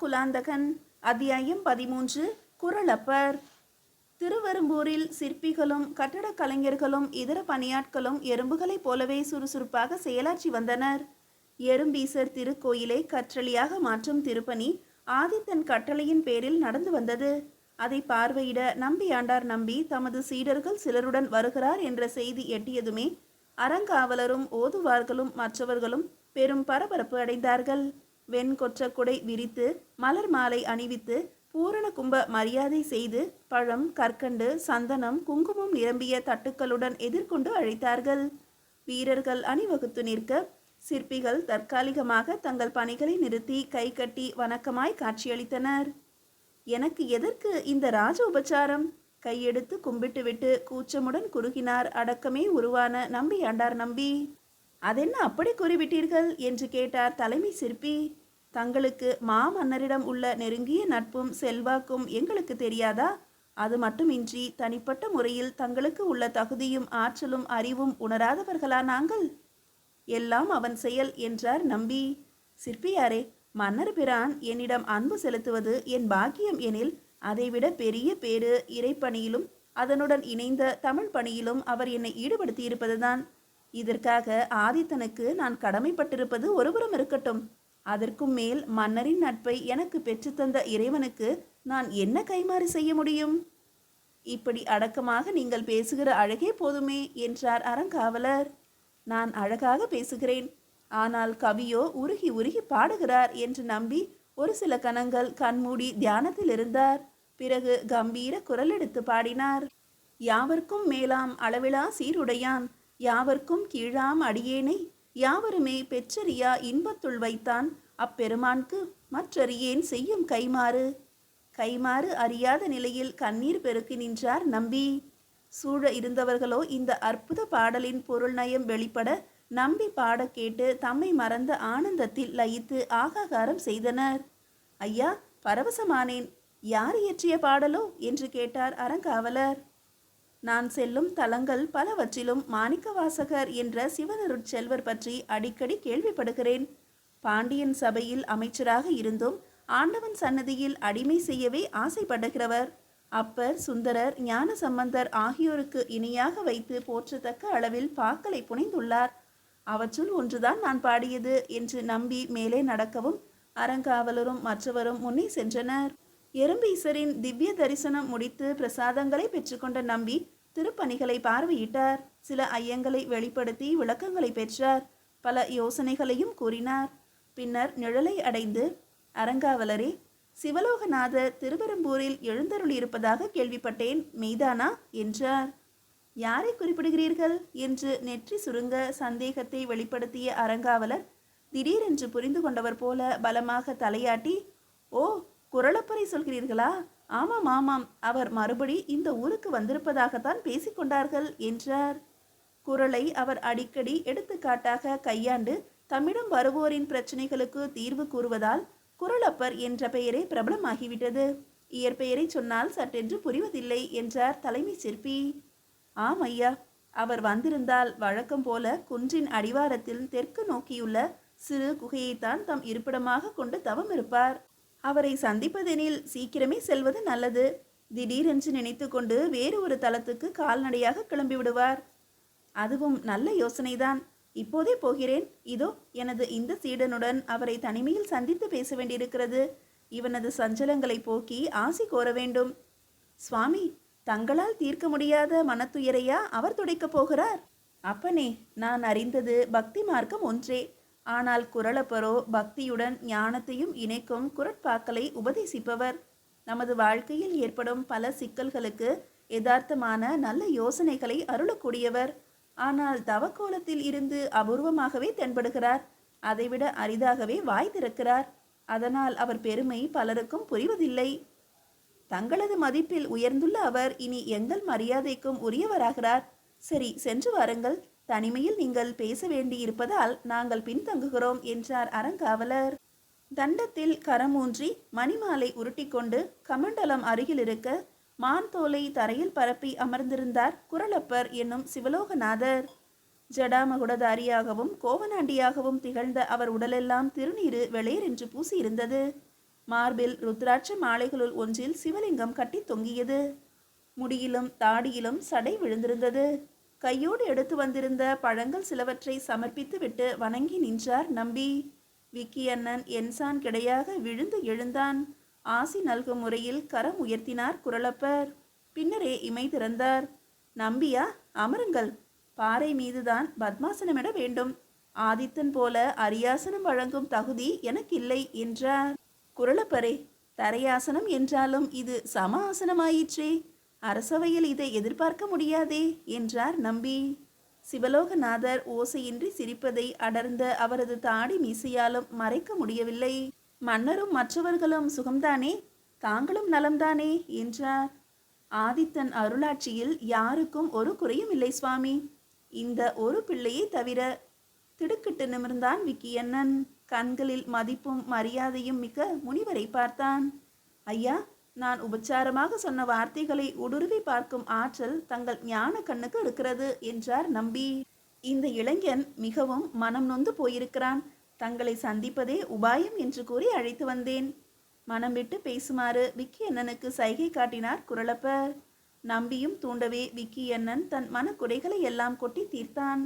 குலாந்தகன். அத்தியாயம் 13. குறளப்பர். திருவெரும்பூரில் சிற்பிகளும் கட்டடக் கலைஞர்களும் இதர பணியாட்களும் எறும்புகளைப் போலவே சுறுசுறுப்பாக செயலாற்றி வந்தனர். எறும்பீசர் திருக்கோயிலை கற்றளியாக மாற்றும் திருப்பணி ஆதித்தன் கட்டளையின் பேரில் நடந்து வந்தது. அதை பார்வையிட நம்பியாண்டார் நம்பி தமது சீடர்கள் சிலருடன் வருகிறார் என்ற செய்தி எட்டியதுமே அறங்காவலரும் ஓதுவார்களும் மற்றவர்களும் பெரும் பரபரப்பு அடைந்தார்கள். வெண்கொற்ற குடை விரித்து மலர் மாலை அணிவித்து பூரண கும்ப மரியாதை செய்து பழம், கற்கண்டு, சந்தனம், குங்குமம் நிரம்பிய தட்டுக்களுடன் எதிர்கொண்டு அழைத்தார்கள். வீரர்கள் அணிவகுத்து நிற்க சிற்பிகள் தற்காலிகமாக தங்கள் பணிகளை நிறுத்தி கை கட்டி வணக்கமாய் காட்சியளித்தனர். எனக்கு எதற்கு இந்த ராஜ உபச்சாரம்? கையெடுத்து கும்பிட்டுவிட்டு கூச்சமுடன் குறுகினார் அடக்கமே உருவான நம்பியாண்டார் நம்பி. அதென்ன அப்படி கூறிவிட்டீர்கள் என்று கேட்டார் தலைமை சிற்பி. தங்களுக்கு மாமன்னரிடம் உள்ள நெருங்கிய நட்பும் செல்வாக்கும் எங்களுக்கு தெரியாதா? அது மட்டுமின்றி தனிப்பட்ட முறையில் தங்களுக்கு உள்ள தகுதியும் ஆற்றலும் அறிவும் உணராதவர்களா நாங்கள்? எல்லாம் அவன் செயல் என்றார் நம்பி. சிற்பியாரே, மன்னர் பிரான் என்னிடம் அன்பு செலுத்துவது என் பாக்கியம் எனில் அதைவிட பெரிய பேறு இறைப்பணியிலும் அதனுடன் இணைந்த தமிழ் பணியிலும் அவர் என்னை ஈடுபடுத்தியிருப்பதுதான். இதற்காக ஆதித்தனுக்கு நான் கடமைப்பட்டிருப்பது ஒருபுறம் இருக்கட்டும். அதற்கும் மேல் மன்னரின் நட்பை எனக்கு பெற்றுத்தந்த இறைவனுக்கு நான் என்ன கைமாறு செய்ய முடியும்? இப்படி அடக்கமாக நீங்கள் பேசுகிற அழகே போதுமே என்றார் அறங்காவலர். நான் அழகாக பேசுகிறேன், ஆனால் கவியோ உருகி உருகி பாடுகிறார் என்று நம்பி ஒரு சில கணங்கள் கண்மூடி தியானத்தில் இருந்தார். பிறகு கம்பீர குரல் எடுத்து பாடினார். யாவர்க்கும் மேலாம் அளவிலா சீருடையான், யாவர்க்கும் கீழாம் அடியேனை யாவருமே பெற்றறியா இன்பத்துள் வைத்தான், அப்பெருமான்க்கு மற்றறியேன் செய்யும் கைமாறு. கைமாறு அறியாத நிலையில் கண்ணீர் பெருக்கி நின்றார் நம்பி. சூழ இருந்தவர்களோ இந்த அற்புத பாடலின் பொருள் நயம் வெளிப்பட நம்பி பாட கேட்டு தம்மை மறந்த ஆனந்தத்தில் லயித்து ஆகாகாரம் செய்தனர். ஐயா, பரவசமானேன். யார் இயற்றிய பாடலோ என்று கேட்டார் அறங்காவலர். நான் செல்லும் தலங்கள் பலவற்றிலும் மாணிக்கவாசகர் என்ற சிவனருட்செல்வர் பற்றி அடிக்கடி கேள்விப்படுகிறேன். பாண்டியன் சபையில் அமைச்சராக இருந்தும் ஆண்டவன் சன்னதியில் அடிமை செய்யவே ஆசைப்படுகிறவர். அப்பர், சுந்தரர், ஞான சம்பந்தர் ஆகியோருக்கு இணையாக வைத்து போற்றத்தக்க அளவில் பாக்களை புனைந்துள்ளார். அவற்றுள் ஒன்றுதான் நான் பாடியது என்று நம்பி மேலே நடக்கவும் அறங்காவலரும் மற்றவரும் முன்னே சென்றனர். எறும்பீசரின் திவ்ய தரிசனம் முடித்து பிரசாதங்களை பெற்றுக்கொண்ட நம்பி திருப்பணிகளை பார்வையிட்டார். சில ஐயங்களை வெளிப்படுத்தி விளக்கங்களை பெற்றார். பல யோசனைகளையும் கூறினார். பின்னர் நிழலை அடைந்து, அறங்காவலரே, சிவலோகநாதர் திருவெரும்பூரில் எழுந்தருளியிருப்பதாக கேள்விப்பட்டேன், மெய்தானா என்றார். யாரை குறிப்பிடுகிறீர்கள் என்று நெற்றி சுருங்க சந்தேகத்தை வெளிப்படுத்திய அறங்காவலர் திடீரென்று புரிந்து கொண்டவர் போல பலமாக தலையாட்டி, ஓ, குறளப்பரை சொல்கிறீர்களா? ஆமாம் ஆமாம், அவர் மறுபடி இந்த ஊருக்கு வந்திருப்பதாகத்தான் பேசிக்கொண்டார்கள் என்றார். குறளை அவர் அடிக்கடி எடுத்துக்காட்டாக கையாண்டு தம்மிடம் வருவோரின் பிரச்சனைகளுக்கு தீர்வு கூறுவதால் குறளப்பர் என்ற பெயரே பிரபலமாகிவிட்டது. இயற்பெயரை சொன்னால் சட்டென்று புரிவதில்லை என்றார் தலைமை சிற்பி. ஆம் ஐயா, அவர் வந்திருந்தால் வழக்கம் போல குன்றின் அடிவாரத்தில் தெற்கு நோக்கியுள்ள சிறு குகையைத்தான் தம் இருப்பிடமாக கொண்டு தவம் இருப்பார். அவரை சந்திப்பதெனில் சீக்கிரமே செல்வது நல்லது. திடீரென்று நினைத்து கொண்டு வேறு ஒரு தலத்துக்கு கால்நடையாக கிளம்பி விடுவார். அதுவும் நல்ல யோசனைதான். இப்போதே போகிறேன். இதோ எனது இந்த சீடனுடன் அவரை தனிமையில் சந்தித்து பேச வேண்டியிருக்கிறது. இவனது சஞ்சலங்களை போக்கி ஆசி கோர வேண்டும். சுவாமி, தங்களால் தீர்க்க முடியாத மனத்துயரையா அவர் துடைக்கப் போகிறார்? அப்பனே, நான் அறிந்தது பக்தி மார்க்கம் ஒன்றே. ஆனால் குறளப்பரோ பக்தியுடன் ஞானத்தையும் இணைக்கும் குரட்பாக்களை உபதேசிப்பவர். நமது வாழ்க்கையில் ஏற்படும் பல சிக்கல்களுக்கு யதார்த்தமான நல்ல யோசனைகளை அருளக்கூடியவர். ஆனால் தவக்கோலத்தில் இருந்து அபூர்வமாகவே தென்படுகிறார். அதைவிட அரிதாகவே வாய் திறக்கிறார். அதனால் அவர் பெருமை பலருக்கும் புரிவதில்லை. தங்களது மதிப்பில் உயர்ந்துள்ள அவர் இனி எங்கள் மரியாதைக்கும் உரியவராகிறார். சரி, சென்று வாருங்கள். தனிமையில் நீங்கள் பேச வேண்டியிருப்பதால் நாங்கள் பின்தங்குகிறோம் என்றார் அறங்காவலர். தண்டத்தில் கரமூன்றி மணிமாலை உருட்டிக்கொண்டு கமண்டலம் அருகில் இருக்க மான் தோலை தரையில் பரப்பி அமர்ந்திருந்தார் குறளப்பர் என்னும் சிவலோகநாதர். ஜடாமகுடதாரியாகவும் கோவனாண்டியாகவும் திகழ்ந்த அவர் உடலெல்லாம் திருநீரு வெளேரென்று பூசியிருந்தது. மார்பில் ருத்ராட்ச மாலைகளுள் ஒன்றில் சிவலிங்கம் கட்டி தொங்கியது. முடியிலும் தாடியிலும் சடை விழுந்திருந்தது. கையோடு எடுத்து வந்திருந்த பழங்கள் சிலவற்றை சமர்ப்பித்து விட்டு வணங்கி நின்றார் நம்பி. விக்கி அண்ணன் என்சான் கிடையாக விழுந்து எழுந்தான். ஆசி நல்கும் முறையில் கரம் உயர்த்தினார் குரலப்பர். பின்னரே இமை திறந்தார். நம்பியா, அமருங்கள். பாறை மீதுதான் பத்மாசனமிட வேண்டும். ஆதித்தன் போல அரியாசனம் வழங்கும் தகுதி எனக்கில்லை என்றார். குரலப்பரே, தரையாசனம் என்றாலும் இது சம ஆசனமாயிற்றே. அரசவையில் இதை எதிர்பார்க்க முடியாதே என்றார் நம்பி. சிவலோகநாதர் ஓசையின்றி சிரிப்பதை அடர்ந்த அவரது தாடி மீசையாலும் மறைக்க முடியவில்லை. மன்னரும் மற்றவர்களும் சுகம்தானே, தாங்களும் நலம்தானே என்றார். ஆதித்தன் அருளாட்சியில் யாருக்கும் ஒரு குறையும் இல்லை சுவாமி. இந்த ஒரு பிள்ளையை தவிர. திடுக்கிட்டு நிமிர்ந்தான் விக்கியண்ணன். கண்களில் மதிப்பும் மரியாதையும் மிக்க முனிவரை பார்த்தான். ஐயா, நான் உபச்சாரமாக சொன்ன வார்த்தைகளை ஊடுருவி பார்க்கும் ஆற்றல் தங்கள் ஞான கண்ணுக்கு இருக்கிறது என்றார் நம்பி. இந்த இளைஞன் மிகவும் மனம் நொந்து போயிருக்கிறான். தங்களை சந்திப்பதே உபாயம் என்று கூறி அழைத்து வந்தேன். மனம் விட்டு பேசுமாறு விக்கி அண்ணனுக்கு சைகை காட்டினார் குரலப்பர். நம்பியும் தூண்டவே விக்கி அண்ணன் தன் மனக்குறைகளை எல்லாம் கொட்டி தீர்த்தான்.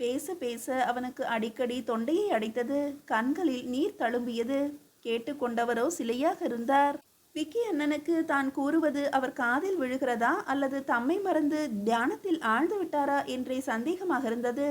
பேச பேச அவனுக்கு அடிக்கடி தொண்டையை அடைத்தது. கண்களில் நீர் தழும்பியது. கேட்டுக்கொண்டவரோ சிலையாக இருந்தார். விக்கி அண்ணனுக்கு தான் கூறுவது அவர் காதில் விழுகிறதா அல்லது தம்மை மறந்து தியானத்தில் ஆழ்ந்து விட்டாரா என்றே சந்தேகமாக இருந்தது.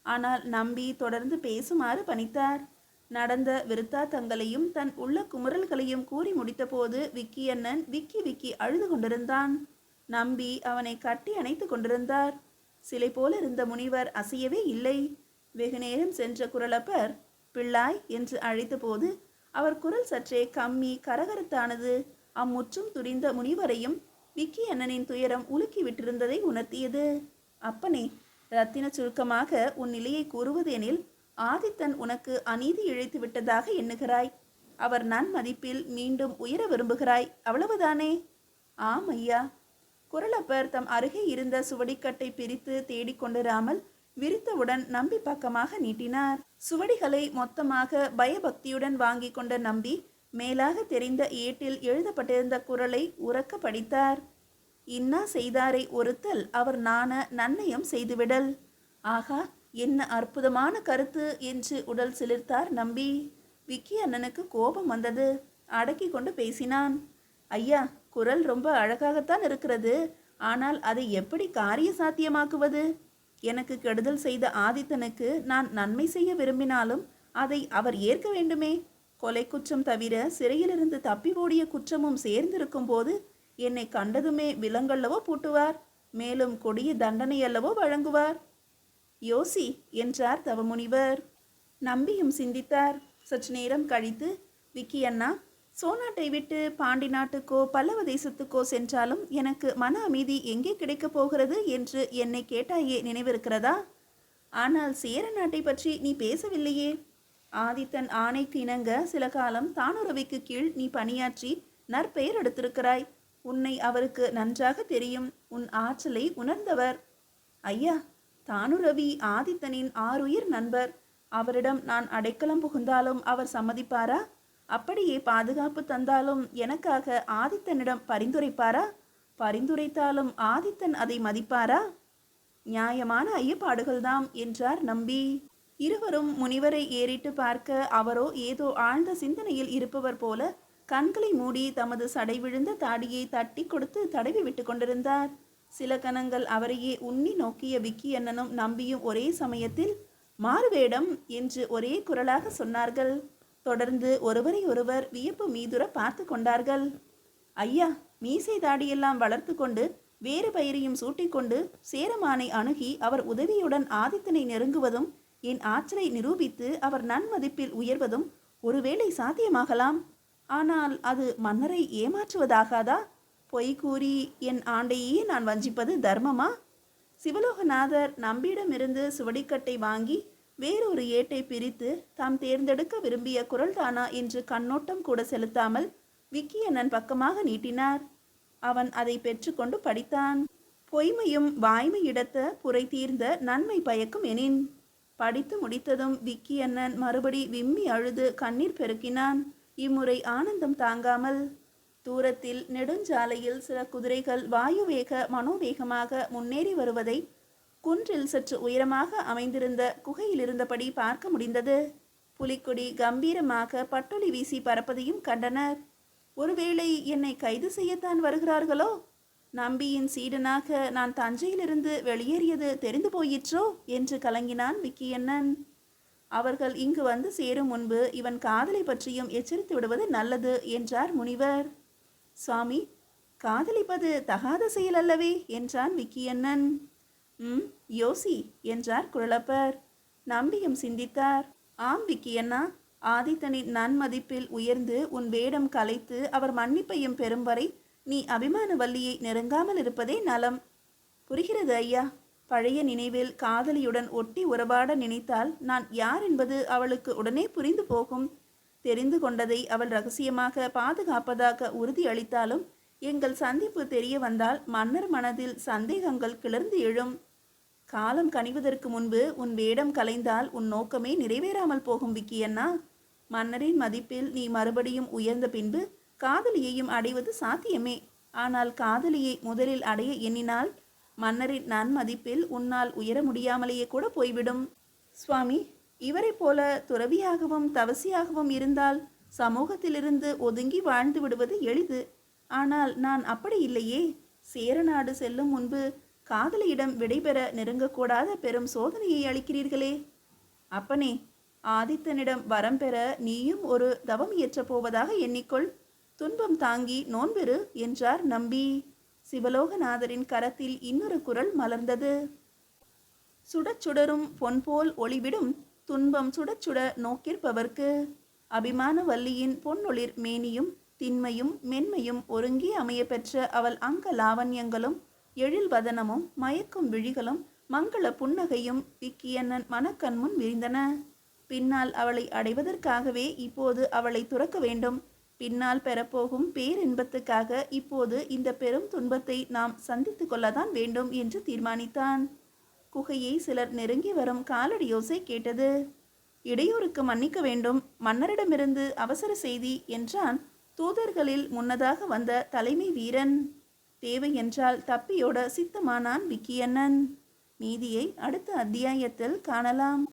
ஆனால் நம்பி தொடர்ந்து பேசுமாறு பணித்தார். நடந்த விருத்தாந்தங்களையும் தன் உள்ள குமுறல்களையும் கூறி முடித்த போது விக்கி அண்ணன் விக்கி விக்கி அழுது கொண்டிருந்தான். நம்பி அவனை கட்டி அணைத்து கொண்டிருந்தார். சிலை போல இருந்த முனிவர் அசையவே இல்லை. வெகு நேரம் சென்ற குரலப்பர் பிள்ளாய் என்று அழைத்த போது அவர் குரல் சற்றே கம்மி கரகரத்தானது. அம்முற்றும் துரிந்த முனிவரையும் விக்கி அண்ணனின் துயரம் உலுக்கி விட்டிருந்ததை உணர்த்தியது. அப்பனே, ரத்தின சுருக்கமாக உன் நிலையை கூறுவதெனில் ஆதித்தன் உனக்கு அநீதி இழைத்து விட்டதாக எண்ணுகிறாய். அவர் நன்மதிப்பில் மீண்டும் உயர விரும்புகிறாய், அவ்வளவுதானே? ஆம் ஐயா. குரலப்பர் தம் அருகே இருந்த சுவடிக்கட்டை பிரித்து தேடிக்கொண்டிராமல் விரித்தவுடன் நம்பி பக்கமாக நீட்டினார். சுவடிகளை மொத்தமாக பயபக்தியுடன் வாங்கி கொண்ட நம்பி மேலாக தெரிந்த ஏட்டில் எழுதப்பட்டிருந்த குரலை உரக்க படித்தார். இன்னா செய்தாரை ஒருத்தல் அவர் நாண நன்னயம் செய்துவிடல். ஆகா, என்ன அற்புதமான கருத்து என்று உடல் சிலிர்த்தார் நம்பி. விக்கி அண்ணனுக்கு கோபம் வந்தது. அடக்கி கொண்டு பேசினான். ஐயா, குரல் ரொம்ப அழகாகத்தான் இருக்கிறது. ஆனால் அதை எப்படி காரிய சாத்தியமாக்குவது? எனக்கு கெடுதல் செய்த ஆதித்தனுக்கு நான் நன்மை செய்ய விரும்பினாலும் அதை அவர் ஏற்க வேண்டுமே. கொலை குற்றம் தவிர சிறையிலிருந்து தப்பி ஓடிய குற்றமும் சேர்ந்திருக்கும் போது என்னை கண்டதுமே விலங்கல்லவோ பூட்டுவார். மேலும் கொடிய தண்டனை அல்லவோ வழங்குவார். யோசி என்றார் தவமுனிவர். நம்பியும் சிந்தித்தார். சற்று நேரம் கழித்து, விக்கி அண்ணா, சோநாட்டை விட்டு பாண்டி நாட்டுக்கோ பல்லவ தேசத்துக்கோ சென்றாலும் எனக்கு மன அமைதி எங்கே கிடைக்கப் போகிறது என்று என்னை கேட்டாயே நினைவிருக்கிறதா? ஆனால் சேர நாட்டை பற்றி நீ பேசவில்லையே. ஆதித்தன் ஆணைக்கு இணங்க சில காலம் தானுரவிக்கு கீழ் நீ பணியாற்றி நற்பெயர் எடுத்திருக்கிறாய். உன்னை அவருக்கு நன்றாக தெரியும். உன் ஆற்றலை உணர்ந்தவர். ஐயா, தானுரவி ஆதித்தனின் ஆருயிர் நண்பர். அவரிடம் நான் அடைக்கலம் புகுந்தாலும் அவர் சம்மதிப்பாரா? அப்படியே பாதுகாப்பு தந்தாலும் எனக்காக ஆதித்தனிடம் பரிந்துரைப்பாரா? பரிந்துரைத்தாலும் ஆதித்தன் அதை மதிப்பாரா? நியாயமான ஐயப்பாடுகள்தாம் என்றார் நம்பி. இருவரும் முனிவரை ஏறிட்டு பார்க்க அவரோ ஏதோ ஆழ்ந்த சிந்தனையில் இருப்பவர் போல கண்களை மூடி தமது சடை விழுந்த தாடியை தட்டி கொடுத்து தடவி விட்டு கொண்டிருந்தார். சில கணங்கள் அவரையே உன்னி நோக்கிய விக்கி அண்ணனும் நம்பியும் ஒரே சமயத்தில் மாறுவேடம் என்று ஒரே குரலாக சொன்னார்கள். தொடர்ந்து ஒருவரை ஒருவர் வியப்பு மீதுர பார்த்து கொண்டார்கள். ஐயா, மீசை தாடியெல்லாம் வளர்த்து கொண்டு வேறு பெயரையும் சூட்டிக்கொண்டு சேரமானை அணுகி அவர் உதவியுடன் ஆதித்தனை நெருங்குவதும் என் ஆற்றலை நிரூபித்து அவர் நன்மதிப்பில் உயர்வதும் ஒருவேளை சாத்தியமாகலாம். ஆனால் அது மன்னரை ஏமாற்றுவதாகாதா? பொய் கூறி என் ஆண்டையே நான் வஞ்சிப்பது தர்மமா? சிவலோகநாதர் நம்பியிடமிருந்து சுவடிக்கட்டை வாங்கி வேறொரு ஏட்டை பிரித்து தாம் தேர்ந்தெடுக்க விரும்பிய குரல்தானா என்று கண்ணோட்டம் கூட செலுத்தாமல் விக்கி அண்ணன் பக்கமாக நீட்டினார். அவன் அதை பெற்றுக்கொண்டு படித்தான். பொய்மையும் வாய்மையிடத்த புரை தீர்ந்த நன்மை பயக்கும் எனின். படித்து முடித்ததும் விக்கி அண்ணன் மறுபடி விம்மி அழுது கண்ணீர் பெருக்கினான். இம்முறை ஆனந்தம் தாங்காமல் தூரத்தில் நெடுஞ்சாலையில் சில குதிரைகள் வாயுவேக மனோவேகமாக முன்னேறி வருவதை குன்றில் சற்று உயரமாக அமைந்திருந்த குகையில் இருந்தபடி பார்க்க முடிந்தது. புலிக்கொடி கம்பீரமாக பட்டொலி வீசி பறப்பதையும் கண்டனர். ஒருவேளை என்னை கைது செய்யத்தான் வருகிறார்களோ? நம்பியின் சீடனாக நான் தஞ்சையிலிருந்து வெளியேறியது தெரிந்து போயிற்றோ என்று கலங்கினான் விக்கியண்ணன். அவர்கள் இங்கு வந்து சேரும் முன்பு இவன் காதலை பற்றியும் எச்சரித்து விடுவது நல்லது என்றார் முனிவர். சுவாமி, காதலிப்பது தகாத செயல் அல்லவே என்றான் விக்கியண்ணன். யோசி என்றார் குழலப்பர். நம்பியும் சிந்தித்தார். ஆம் விக்கியண்ணா, ஆதித்தனின் நன்மதிப்பில் உயர்ந்து உன் வேடம் கலைத்து அவர் மன்னிப்பையும் பெறும் வரை நீ அபிமான வள்ளியை நெருங்காமல் இருப்பதே நலம். புரிகிறது ஐயா. பழைய நினைவில் காதலியுடன் ஒட்டி உறவாட நினைத்தால் நான் யார் என்பது அவளுக்கு உடனே புரிந்து போகும். தெரிந்து கொண்டதை அவள் ரகசியமாக பாதுகாப்பதாக உறுதி அளித்தாலும் எங்கள் சந்திப்பு தெரிய வந்தால் மன்னர் மனதில் சந்தேகங்கள் கிளர்ந்து எழும். காலம் கனிவதற்கு முன்பு உன் வேடம் கலைந்தால் உன் நோக்கமே நிறைவேறாமல் போகும் விக்கியண்ணா. மன்னரின் மதிப்பில் நீ மறுபடியும் உயர்ந்த பின்பு காதலியையும் அடைவது சாத்தியமே. ஆனால் காதலியை முதலில் அடைய எண்ணினால் மன்னரின் நன்மதிப்பில் உன்னால் உயர முடியாமலேயே கூட போய்விடும். சுவாமி, இவரை போல துறவியாகவும் தவசியாகவும் இருந்தால் சமூகத்திலிருந்து ஒதுங்கி வாழ்ந்து விடுவது எளிது. ஆனால் நான் அப்படி இல்லையே. சேரநாடு செல்லும் முன்பு காதலியிடம் விடைபெற நெருங்கக்கூடாத பெரும் சோதனையை அளிக்கிறீர்களே. அப்பனே, ஆதித்தனிடம் வரம் பெற நீயும் ஒரு தவம் இயற்றப் போவதாக எண்ணிக்கொள். துன்பம் தாங்கி நோன்பெறு என்றார் நம்பி. சிவலோகநாதரின் கரத்தில் இன்னொரு குரல் மலர்ந்தது. சுடச் சுடரும் பொன்போல் ஒளிவிடும் துன்பம் சுடச்சுட நோக்கிற்பவர்க்கு அபிமான வள்ளியின் பொன்னொளிர் மேனியும் திண்மையும் மென்மையும் ஒருங்கே அமைய பெற்ற அவள் அங்க லாவண்யங்களும் எழில் வதனமும் மயக்கும் விழிகளும் மங்கள புன்னகையும் விக்கியண்ணன் மனக்கண்முன் விரிந்தன. பின்னால் அவளை அடைவதற்காகவே இப்போது அவளை துறக்க வேண்டும். பின்னால் பெறப்போகும் பேரின்பத்துக்காக இப்போது இந்த பெரும் துன்பத்தை நாம் சந்தித்து கொள்ளத்தான் வேண்டும் என்று தீர்மானித்தான். குகையை சிலர் நெருங்கி வரும் காலடியோசை கேட்டது. இடையூறுக்கு மன்னிக்க வேண்டும், மன்னரிடமிருந்து அவசர செய்தி என்றான் தூதர்களில் முன்னதாக வந்த தலைமை வீரன். தேவை என்றால் தப்பியோட சித்தமானான் விக்கியண்ணன். மீதியை அடுத்த அத்தியாயத்தில் காணலாம்.